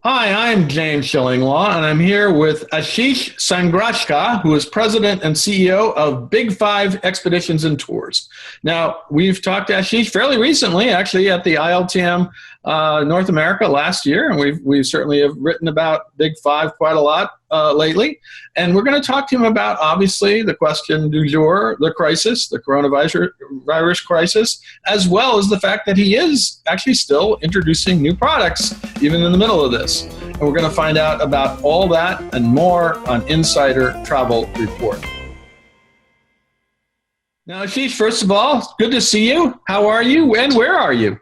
Hi, I'm James Shillinglaw, and I'm here with Ashish Sangrashka, who is president and CEO of Big Five Expeditions and Tours. Now, we've talked to Ashish fairly recently, actually, at the ILTM North America last year, and we certainly have written about Big Five quite a lot lately. And we're going to talk to him about, obviously, the question du jour, the crisis, the coronavirus crisis, as well as the fact that he is actually still introducing new products, even in the middle of this. And we're going to find out about all that and more on Insider Travel Report. Now, Ashish, first of all, good to see you. How are you and where are you?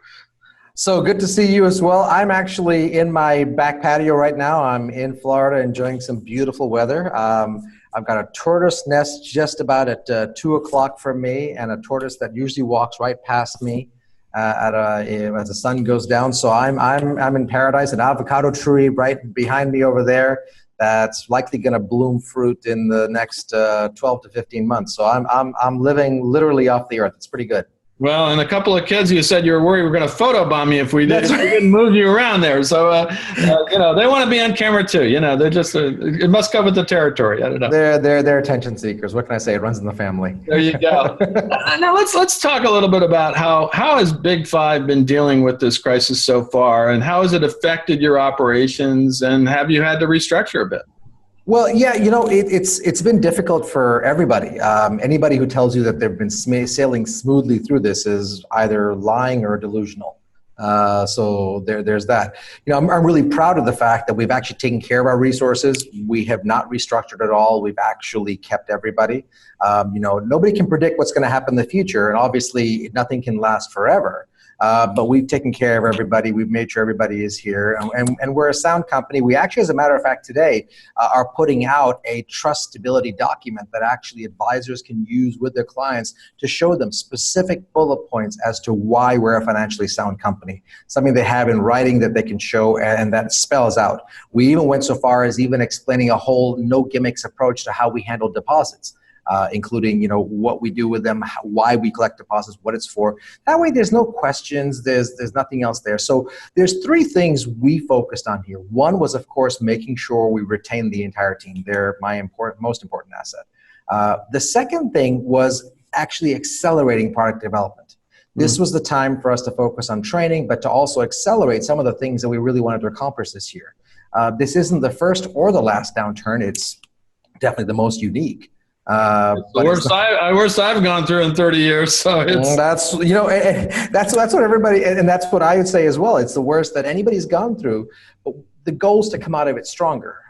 So good to see you as well. I'm actually in my back patio right now. I'm in Florida enjoying some beautiful weather. I've got a tortoise nest just about at 2 o'clock from me, and a tortoise that usually walks right past me as the sun goes down. So I'm in paradise. An avocado tree right behind me over there that's likely going to bloom fruit in the next 12 to 15 months. So I'm living literally off the earth. It's pretty good. Well, and a couple of kids, you said you were worried we were going to photobomb you if we didn't move you around there. So, they want to be on camera too. They're just, it must come with the territory. I don't know. They're attention seekers. What can I say? It runs in the family. There you go. Now let's talk a little bit about how has Big Five been dealing with this crisis so far, and how has it affected your operations, and have you had to restructure a bit? Well, yeah, it's been difficult for everybody. Anybody who tells you that they've been sailing smoothly through this is either lying or delusional. So there's that. I'm really proud of the fact that we've actually taken care of our resources. We have not restructured at all. We've actually kept everybody. Nobody can predict what's going to happen in the future, and obviously nothing can last forever. But we've taken care of everybody. We've made sure everybody is here. And we're a sound company. We actually, as a matter of fact, today are putting out a trust stability document that actually advisors can use with their clients to show them specific bullet points as to why we're a financially sound company. Something they have in writing that they can show and that spells out. We even went so far as even explaining a whole no gimmicks approach to how we handle deposits. Including, what we do with them, why we collect deposits, what it's for. That way there's no questions, there's nothing else there. So there's three things we focused on here. One was, of course, making sure we retain the entire team. They're my most important asset. The second thing was actually accelerating product development. This was the time for us to focus on training, but to also accelerate some of the things that we really wanted to accomplish this year. This isn't the first or the last downturn. It's definitely the most unique. The worst I've gone through in 30 years. So that's what everybody, and that's what I would say as well. It's the worst that anybody's gone through. But the goal is to come out of it stronger.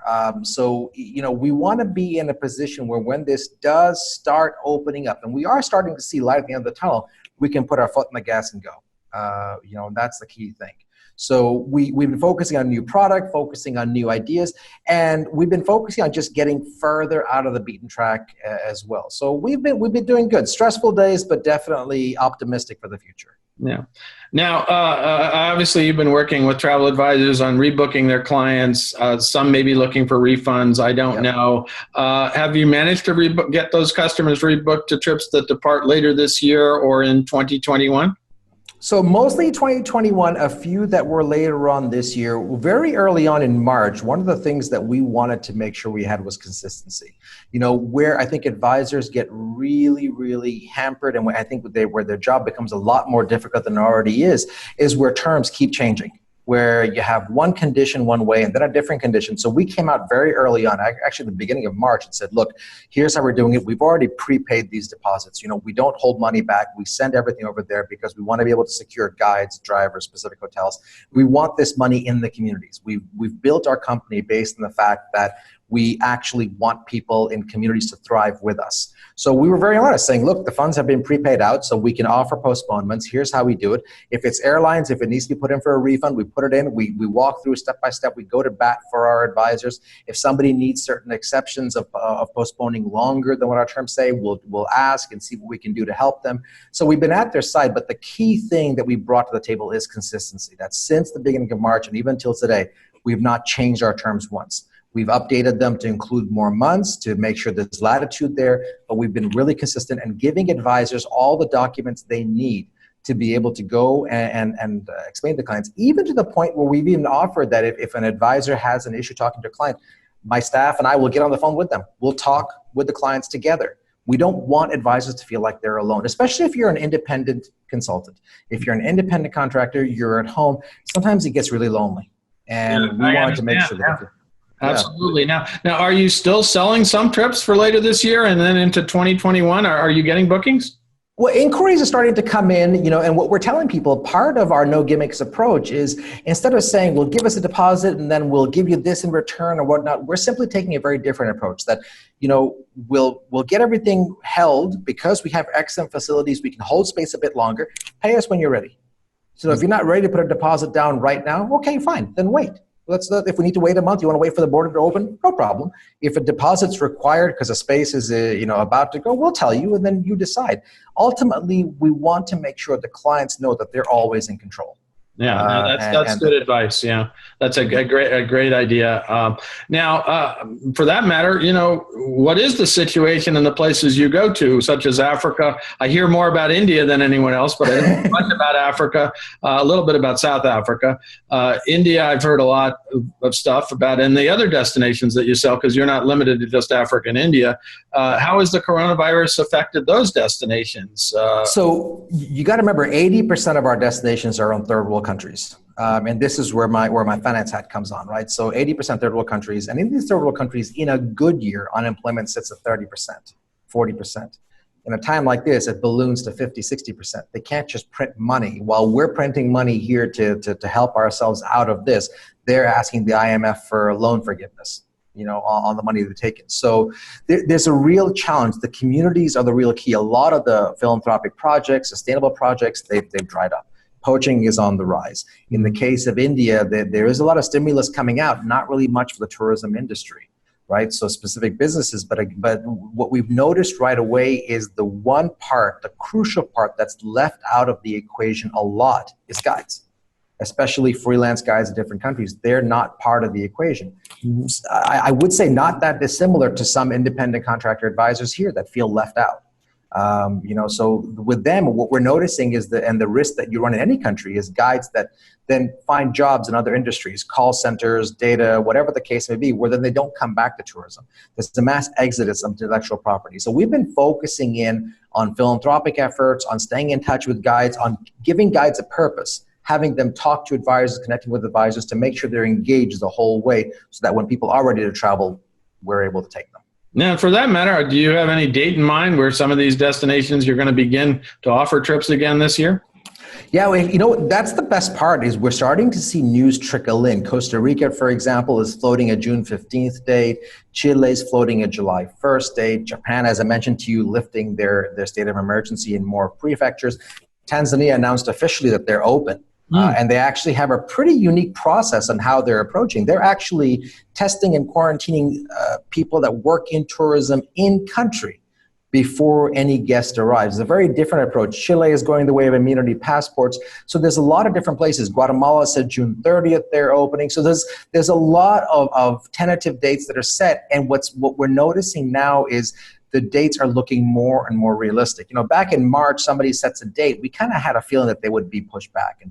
We want to be in a position where when this does start opening up, and we are starting to see light at the end of the tunnel, we can put our foot on the gas and go. And that's the key thing. So we've been focusing on new product, focusing on new ideas, and we've been focusing on just getting further out of the beaten track as well. So we've been doing good. Stressful days, but definitely optimistic for the future. Yeah. Now, obviously, you've been working with travel advisors on rebooking their clients. Some may be looking for refunds. I don't know. Have you managed to get those customers rebooked to trips that depart later this year or in 2021? So mostly 2021, a few that were later on this year. Very early on in March, one of the things that we wanted to make sure we had was consistency. Where I think advisors get really, really hampered, and I think where their job becomes a lot more difficult than it already is where terms keep changing, where you have one condition one way and then a different condition. So we came out very early on, actually the beginning of March, and said, look, here's how we're doing it. We've already prepaid these deposits. We don't hold money back. We send everything over there because we want to be able to secure guides, drivers, specific hotels. We want this money in the communities. We've built our company based on the fact that we actually want people in communities to thrive with us. So we were very honest, saying, look, the funds have been prepaid out, so we can offer postponements. Here's how we do it. If it's airlines, if it needs to be put in for a refund, we put it in. We walk through step by step. We go to bat for our advisors. If somebody needs certain exceptions of postponing longer than what our terms say, we'll ask and see what we can do to help them. So we've been at their side, but the key thing that we brought to the table is consistency. That since the beginning of March and even until today, we've not changed our terms once. We've updated them to include more months to make sure there's latitude there, but we've been really consistent and giving advisors all the documents they need to be able to go and explain to clients, even to the point where we've even offered that if an advisor has an issue talking to a client, my staff and I will get on the phone with them. We'll talk with the clients together. We don't want advisors to feel like they're alone, especially if you're an independent consultant. If you're an independent contractor, you're at home, sometimes it gets really lonely. And we wanted to make sure that absolutely. Now, are you still selling some trips for later this year and then into 2021? Are you getting bookings? Well, inquiries are starting to come in, and what we're telling people, part of our no gimmicks approach is instead of saying, well, give us a deposit and then we'll give you this in return or whatnot, we're simply taking a very different approach that, we'll get everything held because we have excellent facilities. We can hold space a bit longer. Pay us when you're ready. So if you're not ready to put a deposit down right now, okay, fine, then wait. If we need to wait a month, you want to wait for the border to open, no problem. If a deposit's required because a space is about to go, we'll tell you and then you decide. Ultimately, we want to make sure the clients know that they're always in control. Yeah, that's good advice. Yeah, that's a great idea. Now, for that matter, what is the situation in the places you go to, such as Africa? I hear more about India than anyone else, but I don't know much about Africa, a little bit about South Africa. India, I've heard a lot of stuff about, and the other destinations that you sell, because you're not limited to just Africa and India. How has the coronavirus affected those destinations? So you got to remember, 80% of our destinations are on third world countries. And this is where my finance hat comes on, right? So 80% third world countries. And in these third world countries, in a good year, unemployment sits at 30%, 40%. In a time like this, it balloons to 50, 60%. They can't just print money. While we're printing money here to help ourselves out of this, they're asking the IMF for loan forgiveness, on the money they've taken. So there's a real challenge. The communities are the real key. A lot of the philanthropic projects, sustainable projects, they've dried up. Poaching is on the rise. In the case of India, there is a lot of stimulus coming out, not really much for the tourism industry, right? So specific businesses, but what we've noticed right away is the one part, the crucial part that's left out of the equation a lot is guides. Especially freelance guides in different countries, they're not part of the equation. I would say not that dissimilar to some independent contractor advisors here that feel left out. So with them, what we're noticing is the risk that you run in any country is guides that then find jobs in other industries, call centers, data, whatever the case may be, where then they don't come back to tourism. There's a mass exodus of intellectual property. So we've been focusing in on philanthropic efforts, on staying in touch with guides, on giving guides a purpose, having them talk to advisors, connecting with advisors to make sure they're engaged the whole way so that when people are ready to travel, we're able to take them. Now, for that matter, do you have any date in mind where some of these destinations you're going to begin to offer trips again this year? Yeah, that's the best part is we're starting to see news trickle in. Costa Rica, for example, is floating a June 15th date. Chile is floating a July 1st date. Japan, as I mentioned to you, lifting their state of emergency in more prefectures. Tanzania announced officially that they're open. And they actually have a pretty unique process on how they're approaching. They're actually testing and quarantining people that work in tourism in country before any guest arrives. It's a very different approach. Chile is going the way of immunity passports. So there's a lot of different places. Guatemala said June 30th they're opening. So there's a lot of tentative dates that are set. And what we're noticing now is the dates are looking more and more realistic. Back in March, somebody sets a date. We kind of had a feeling that they would be pushed back.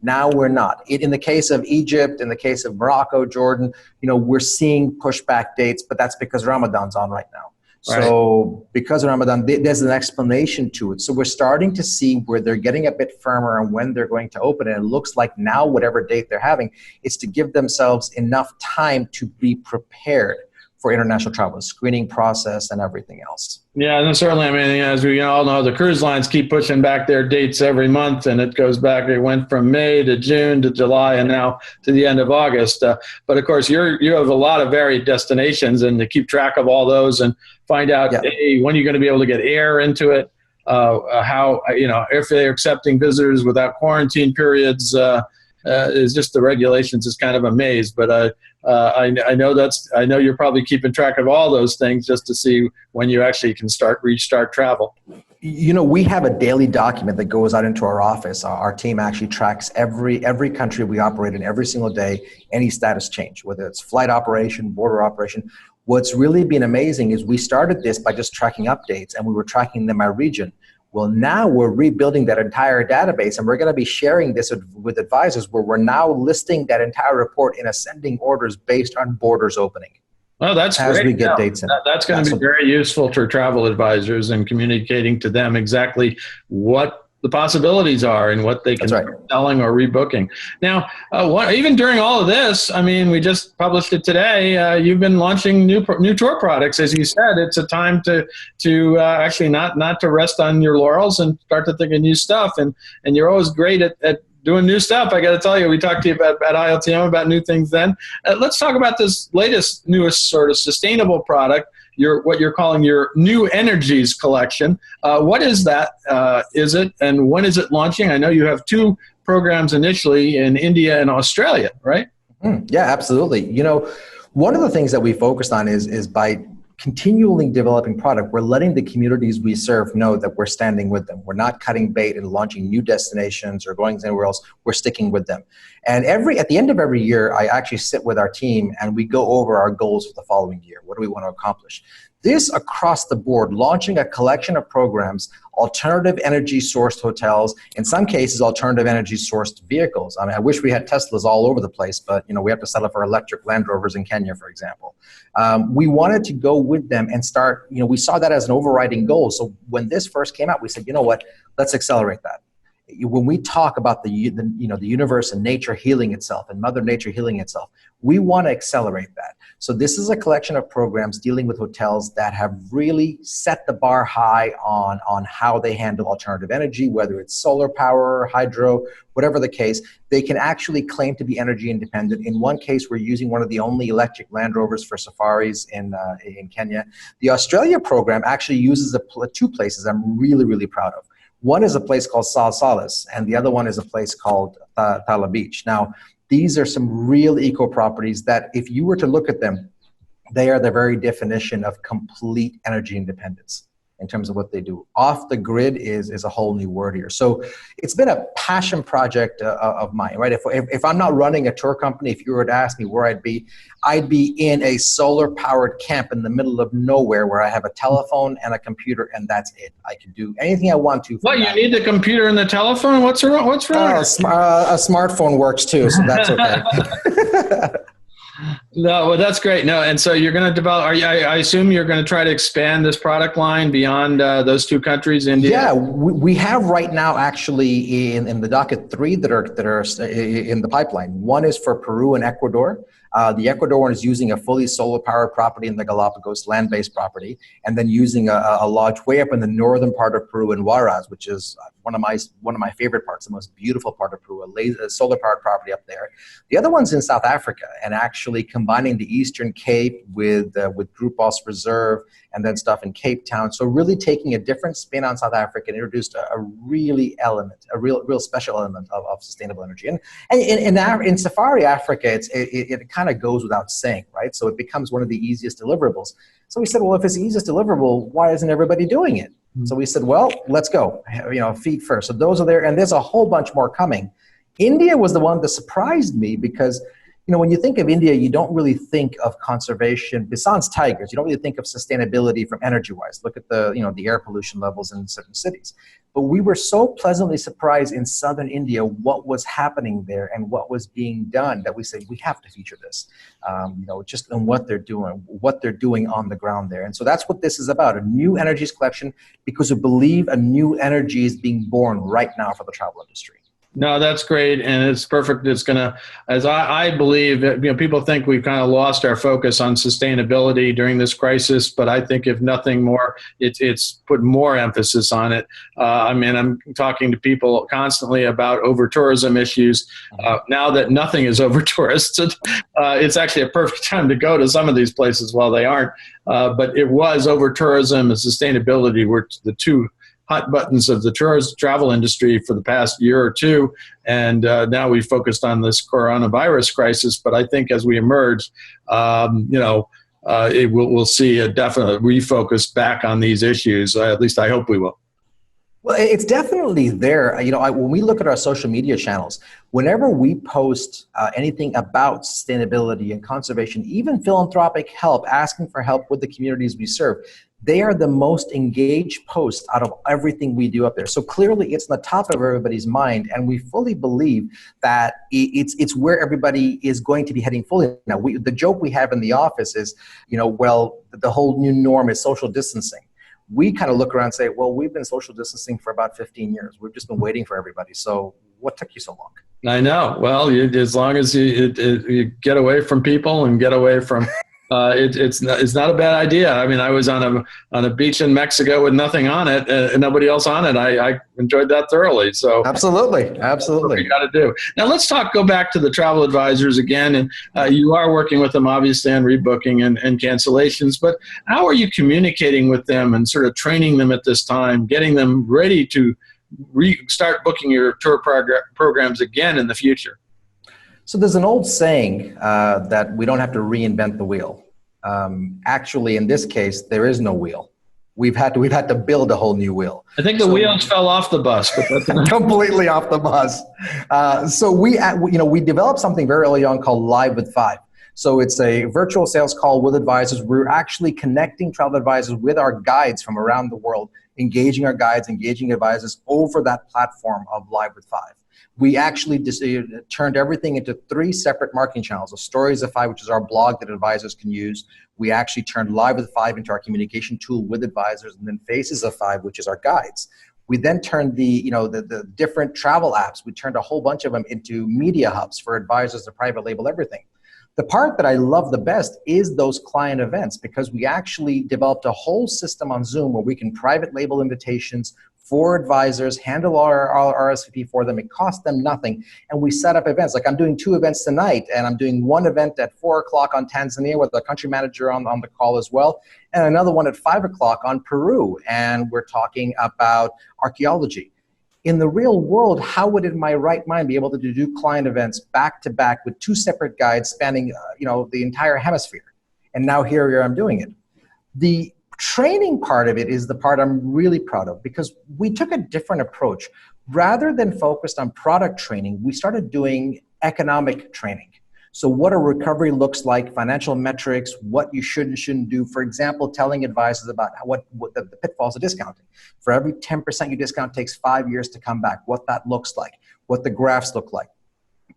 Now we're not. In the case of Egypt, in the case of Morocco, Jordan, we're seeing pushback dates, but that's because Ramadan's on right now. Right. So because of Ramadan, there's an explanation to it. So we're starting to see where they're getting a bit firmer on when they're going to open. And it looks like now whatever date they're having is to give themselves enough time to be prepared for international travel, the screening process and everything else. Yeah, and certainly, as we all know, the cruise lines keep pushing back their dates every month, and it goes back. It went from May to June to July, and now to the end of August. But of course, you have a lot of varied destinations, and to keep track of all those and find out when you're going to be able to get air into it, how if they're accepting visitors without quarantine periods. Is just the regulations is kind of a maze, but I know you're probably keeping track of all those things just to see when you actually can restart travel. We have a daily document that goes out into our office. Our team actually tracks every country we operate in every single day, any status change, whether it's flight operation, border operation. What's really been amazing is we started this by just tracking updates, and we were tracking them by region. Well, now we're rebuilding that entire database, and we're going to be sharing this with advisors, where we're now listing that entire report in ascending orders based on borders opening. Oh, that's as great. we get dates in. That's going to be very useful for travel advisors and communicating to them exactly what the possibilities are and what they can start selling or rebooking. Now, even during all of this, I mean, we just published it today. You've been launching new tour products, as you said. It's a time to actually not to rest on your laurels and start to think of new stuff. And you're always great at doing new stuff. I got to tell you, we talked to you about ILTM about new things then. Let's talk about this newest sort of sustainable product, what you're calling your New Energies collection. What is that? Is it, and when is it launching? I know you have two programs initially in India and Australia, right? Yeah, absolutely. You know, one of the things that we focused on is by continually developing product, we're letting the communities we serve know that we're standing with them. We're not cutting bait and launching new destinations or going anywhere else. We're sticking with them. And at the end of every year, I actually sit with our team and we go over our goals for the following year. What do we want to accomplish? This across the board, launching a collection of programs, alternative energy sourced hotels, in some cases, alternative energy sourced vehicles. I mean, I wish we had Teslas all over the place, but we have to settle for electric Land Rovers in Kenya, for example. We wanted to go with them and start, we saw that as an overriding goal. So when this first came out, we said, you know what, let's accelerate that. When we talk about the universe and nature healing itself and Mother Nature healing itself, we want to accelerate that. So this is a collection of programs dealing with hotels that have really set the bar high on how they handle alternative energy, whether it's solar power, hydro, whatever the case. They can actually claim to be energy independent. In one case, we're using one of the only electric Land Rovers for safaris in Kenya. The Australia program actually uses two places I'm really, really proud of. One is a place called Sal Salis, and the other one is a place called Tala Beach. Now, these are some real eco properties that if you were to look at them, they are the very definition of complete energy independence in terms of what they do. Off the grid is a whole new word here. So it's been a passion project of mine, right? If I'm not running a tour company, if you were to ask me where I'd be in a solar powered camp in the middle of nowhere where I have a telephone and a computer and that's it. I can do anything I want to. Well, you need the computer and the telephone? What's wrong? A smartphone works too, so that's okay. No, well, that's great. No, and so you're going to develop. I assume you're going to try to expand this product line beyond those two countries, India. Yeah, we have right now actually in the docket 3 that are in the pipeline. One is for Peru and Ecuador. The Ecuador one is using a fully solar-powered property in the Galapagos, land-based property, and then using a lodge way up in the northern part of Peru in Huaraz, which is one of my favorite parts, the most beautiful part of Peru, a solar-powered property up there. The other one's in South Africa, and actually combining the Eastern Cape with Grupos Reserve and then stuff in Cape Town. So really taking a different spin on South Africa and introduced a real special element of sustainable energy. And in Safari Africa, it kind of goes without saying, right? So it becomes one of the easiest deliverables. So we said, well, if it's the easiest deliverable, why isn't everybody doing it? Mm-hmm. So we said, well, let's go, feet first. So those are there, and there's a whole bunch more coming. India was the one that surprised me because when you think of India, you don't really think of conservation. Besides tigers, you don't really think of sustainability from energy-wise. Look at the air pollution levels in certain cities. But we were so pleasantly surprised in southern India what was happening there and what was being done that we said we have to feature this. Just on what they're doing on the ground there. And so that's what this is about, a new energies collection, because we believe a new energy is being born right now for the travel industry. No, that's great, and it's perfect. It's going to, as I believe, people think we've kind of lost our focus on sustainability during this crisis, but I think if nothing more, it's put more emphasis on it. I'm talking to people constantly about over-tourism issues. Now that nothing is over-touristed, it's actually a perfect time to go to some of these places while they aren't. But it was over-tourism and sustainability were the two hot buttons of the travel industry for the past year or two, and now we focused on this coronavirus crisis. But I think as we emerge, we'll see a definite refocus back on these issues. At least I hope we will. Well, it's definitely there. When we look at our social media channels, whenever we post anything about sustainability and conservation, even philanthropic help, asking for help with the communities we serve, They are the most engaged post out of everything we do up there. So clearly it's on the top of everybody's mind, and we fully believe that it's where everybody is going to be heading fully. Now, the joke we have in the office is, well, the whole new norm is social distancing. We kind of look around and say, well, we've been social distancing for about 15 years. We've just been waiting for everybody. So what took you so long? I know. Well, as long as you get away from people and get away from it's not a bad idea. I mean, I was on a beach in Mexico with nothing on it and nobody else on it. I enjoyed that thoroughly. So absolutely. That's what we got to do. Now let's go back to the travel advisors again. And you are working with them obviously on rebooking and cancellations, but how are you communicating with them and sort of training them at this time, getting them ready to start booking your tour programs again in the future? So there's an old saying that we don't have to reinvent the wheel. Actually, in this case, there is no wheel. We've had to build a whole new wheel. I think the wheels fell off the bus, but that's completely off the bus. So we developed something very early on called Live with Five. So it's a virtual sales call with advisors. We're actually connecting travel advisors with our guides from around the world, engaging our guides, engaging advisors over that platform of Live with Five. We actually turned everything into 3 separate marketing channels. So Stories of Five, which is our blog that advisors can use. We actually turned Live with Five into our communication tool with advisors, and then Faces of Five, which is our guides. We then turned the different travel apps. We turned a whole bunch of them into media hubs for advisors to private label everything. The part that I love the best is those client events, because we actually developed a whole system on Zoom where we can private label invitations for advisors, handle our RSVP for them. It costs them nothing. And we set up events. Like I'm doing 2 events tonight, and I'm doing one event at 4 o'clock on Tanzania with a country manager on the call as well, and another one at 5 o'clock on Peru. And we're talking about archaeology. In the real world, how would in my right mind be able to do client events back to back with 2 separate guides spanning the entire hemisphere? And now here I'm doing it. The training part of it is the part I'm really proud of, because we took a different approach. Rather than focused on product training, we started doing economic training. So what a recovery looks like, financial metrics, what you should and shouldn't do. For example, telling advisors about what the pitfalls of discounting. For every 10% you discount, it takes 5 years to come back, what that looks like, what the graphs look like.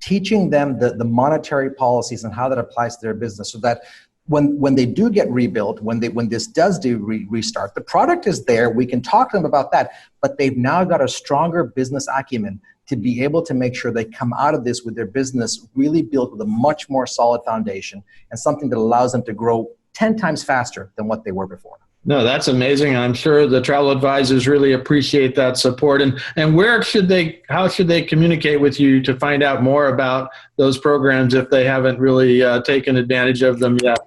Teaching them the monetary policies and how that applies to their business, so that when they do get rebuilt, when this does restart, the product is there, we can talk to them about that, but they've now got a stronger business acumen to be able to make sure they come out of this with their business really built with a much more solid foundation and something that allows them to grow 10 times faster than what they were before. No, that's amazing. I'm sure the travel advisors really appreciate that support. And how should they communicate with you to find out more about those programs if they haven't really taken advantage of them yet?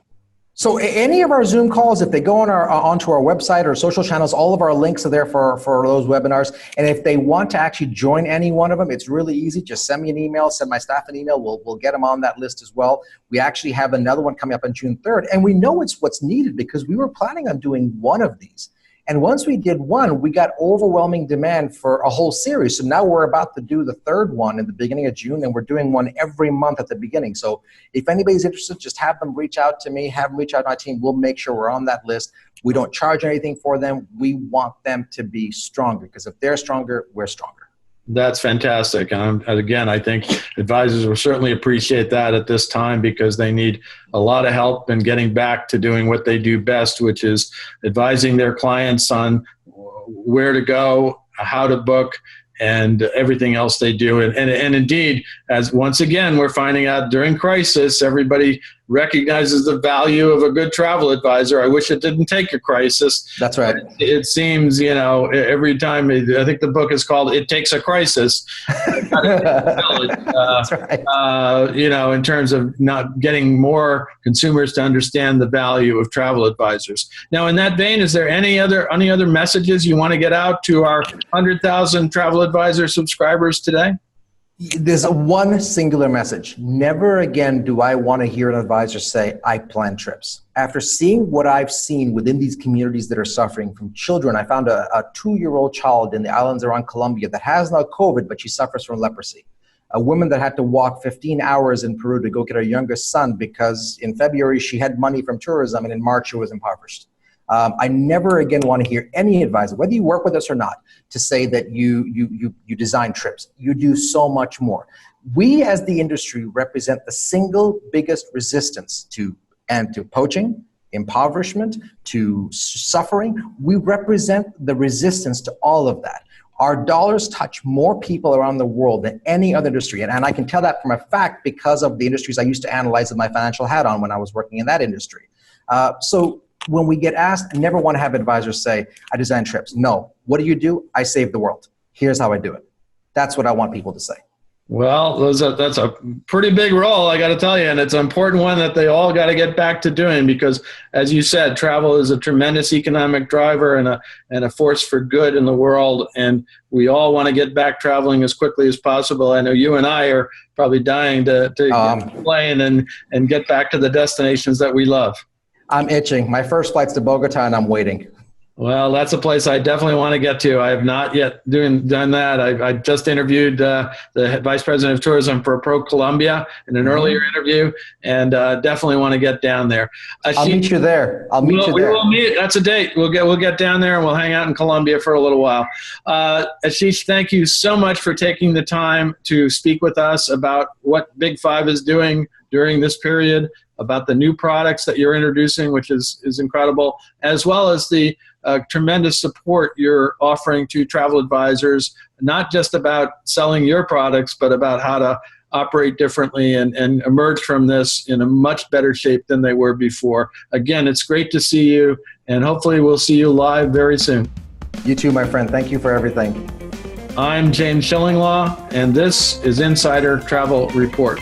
So any of our Zoom calls, if they go onto our website or social channels, all of our links are there for those webinars. And if they want to actually join any one of them, it's really easy. Just send me an email, send my staff an email. We'll get them on that list as well. We actually have another one coming up on June 3rd. And we know it's what's needed because we were planning on doing one of these. And once we did one, we got overwhelming demand for a whole series. So now we're about to do the 3rd one in the beginning of June, and we're doing one every month at the beginning. So if anybody's interested, just have them reach out to me, have them reach out to my team. We'll make sure we're on that list. We don't charge anything for them. We want them to be stronger, because if they're stronger, we're stronger. That's fantastic. And again, I think advisors will certainly appreciate that at this time, because they need a lot of help in getting back to doing what they do best, which is advising their clients on where to go, how to book, and everything else they do. And indeed, as once again, we're finding out during crisis, everybody recognizes the value of a good travel advisor. I wish it didn't take a crisis. That's right. It seems, every time, I think the book is called It Takes a Crisis. That's right. In terms of not getting more consumers to understand the value of travel advisors. Now, in that vein, is there any other messages you want to get out to our 100,000 travel advisor subscribers today? There's one singular message. Never again do I want to hear an advisor say, I plan trips. After seeing what I've seen within these communities that are suffering, from children, I found a 2-year-old child in the islands around Colombia that has now COVID, but she suffers from leprosy. A woman that had to walk 15 hours in Peru to go get her youngest son because in February she had money from tourism and in March she was impoverished. I never again want to hear any advisor, whether you work with us or not, to say that you design trips. You do so much more. We as the industry represent the single biggest resistance to poaching, impoverishment, to suffering. We represent the resistance to all of that. Our dollars touch more people around the world than any other industry. And I can tell that from a fact because of the industries I used to analyze with my financial hat on when I was working in that industry. So when we get asked, I never want to have advisors say, I design trips. No. What do? I save the world. Here's how I do it. That's what I want people to say. Well, that's a pretty big role, I got to tell you, and it's an important one that they all got to get back to doing because, as you said, travel is a tremendous economic driver and a force for good in the world, and we all want to get back traveling as quickly as possible. I know you and I are probably dying to get on a plane and get back to the destinations that we love. I'm itching. My first flight's to Bogota, and I'm waiting. Well, that's a place I definitely want to get to. I have not yet done that. I just interviewed the Vice President of Tourism for ProColombia in an earlier interview, and definitely want to get down there. I'll meet you there. We will meet. That's a date. We'll get down there and we'll hang out in Colombia for a little while. Ashish, thank you so much for taking the time to speak with us about what Big Five is doing during this period, about the new products that you're introducing, which is incredible, as well as the tremendous support you're offering to travel advisors, not just about selling your products, but about how to operate differently and emerge from this in a much better shape than they were before. Again, it's great to see you, and hopefully we'll see you live very soon. You too, my friend. Thank you for everything. I'm James Shillinglaw, and this is Insider Travel Report.